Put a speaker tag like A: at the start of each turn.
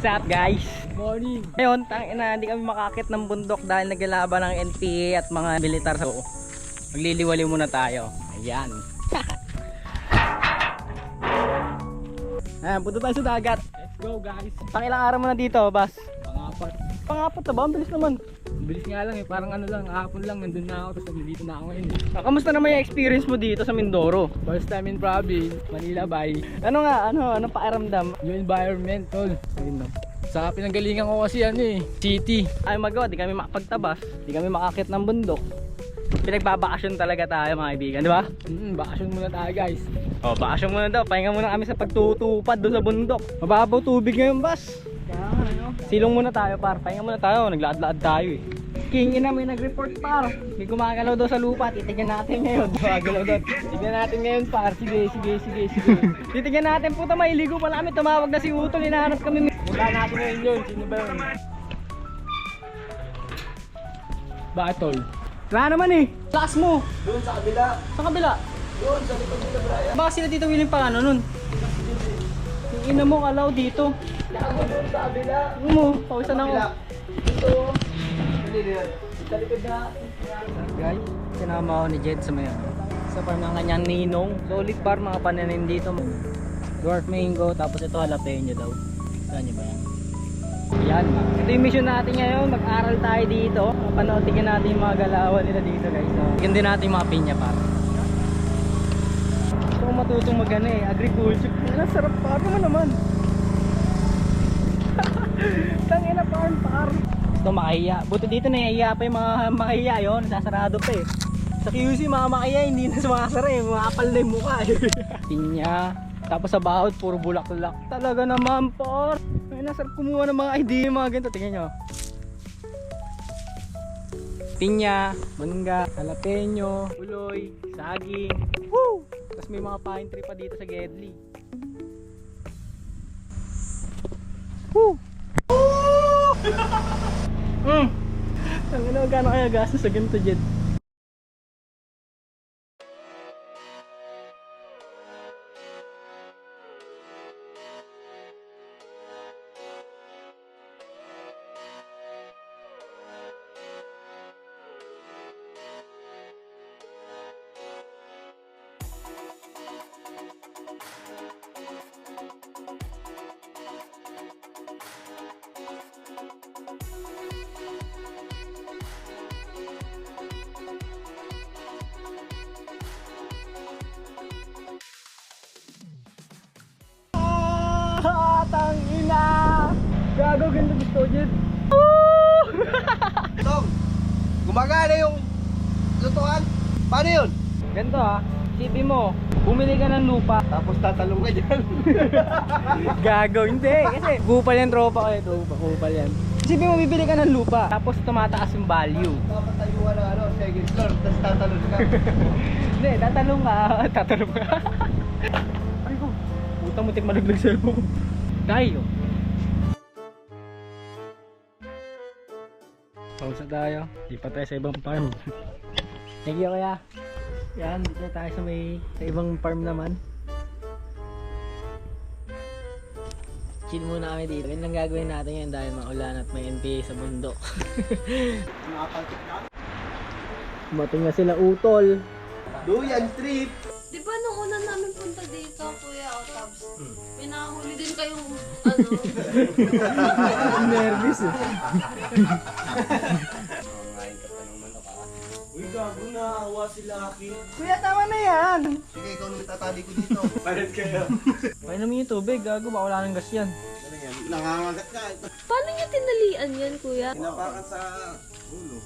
A: What's up guys?
B: Morning.
A: Ngayon, tangina, hindi kami makakit ng bundok dahil naglalaban ng NPA at mga militar. So, magliliwaliw muna tayo. Ayan. Ayan, punta tayo sa dagat.
B: Let's go guys.
A: Pang ilang araw mo na dito, Bas?
B: Pangapat.
A: Pang-apat na ba? Ang bilis naman.
B: Ang bilis nga lang eh. Parang ano lang. Hapon lang. Nandun na ako. Tapos nandito na ako ngayon eh.
A: Kamusta naman yung experience mo dito sa Mindoro?
B: First time in province. Manila Bay.
A: Ano nga? Anong pakiramdam?
B: Yung environment tol. Ayun no. Sa pinanggalingan ko kasi ano eh. City.
A: Ay magawa, di kami makapagtabas. Di kami makakit ng bundok. Pinagbabakasyon talaga tayo mga kaibigan, di ba?
B: Bakasyon muna tayo guys.
A: O, bakasyon muna daw. Pahinga muna kami sa pagtutupad doon sa bundok. Mababaw tubig ngayon, Bas. Silong muna tayo, par. Pahinga muna tayo. Naglaad-laad tayo eh. King ina, may nag-report, par. May gumagalaw daw sa lupa. Titignan natin ngayon. Gumagalaw doon. Tignan natin ngayon, par. Sige. Titignan natin. Puta, mailigo pa namin. Tumawag na si Utol. Hinahanap kami.
B: Mula natin ngayon yun. Sino ba yun? Bakit tol?
A: Wala naman eh. Lakas mo.
B: Doon sa kabila.
A: Sa kabila.
B: Doon sa likod nila Brian.
A: Baka sila dito willing pa ano nun. Yung ina mo kalaw dito.
B: Ako doon sa kabila.
A: Ano mo, pawisan ako.
B: Ito. Sa likod na.
A: Guys, sinama ako ni Jed sa may sa farm ng kanyang ninong. Solid bar mga pananim dito. Dwarf mango, tapos ito jalapeno daw. Saan nyo ba yan? Yan. Ito yung mission natin ngayon. Mag-aral tayo dito. Panootin natin yung mga galawan nila dito guys. So, tignan din natin yung mga pinya par. Gusto ko matutong mag-ano eh. Agriculture. Ang sarap par naman. Tangina par. Gusto makahiya. Buti dito nahihiya pa yung mga makahiya yun. Nasasarado pa eh. Sa QC mga makahiya hindi na sumakasara eh. Mga apal na yung mukha eh. Pinya. Tapos sa bahod puro bulak-bulak. Talaga naman par. Ay nasarap kumuha ng mga idea mga ganito. Tingnan nyo. Pinya, mangga, jalapeno, uloy, saging. Woo! Tapos may mga pine tree pa dito sa Gedli. Woo! Ang ano, gano'n kaya gastos sa ganito, Jed? Tangina! Gago, ganda gusto, Jed.
C: Tong, gumagana yung lutuan. Paano yun?
A: Ganito ha, isipin mo, bumili ka ng lupa.
C: Tapos tatalong ka dyan.
A: Gago, hindi. Kasi kupal yan, tropa ko ito. Kupal yan. Isipin mo, bibili ka ng lupa. Tapos tumataas yung value.
C: Dapat tayuan ng ano, second floor, tapos tatalong ka.
A: Hindi, tatalong ka. Tatalong ka. Ay ko, putang mutik malaglag sa mo. Tayo. Pausa tayo. Lipat tayo sa ibang farm. Thank you kaya. Yan, dito tayo sa ibang farm naman. Chill muna kami dito. Yan lang gagawin natin ngayon dahil maulan at may NPA sa bundok. Dumating na sila Utol.
C: Duyan Street.
D: Di ba nung una namin punta dito, Kuya Otabs, may nakahuli din kayong
A: Nervous eh.
C: Uy, gago na, awa si Lucky.
A: Kuya, tama na yan.
C: Sige, ikaw nang tatali ko dito. Palit kayo.
A: Painom yung tubig, gago. Baka wala ng gas yan.
C: Nangangagat ka.
D: Paano niya tinalian yan, Kuya?
C: Pinapakan sa ulo.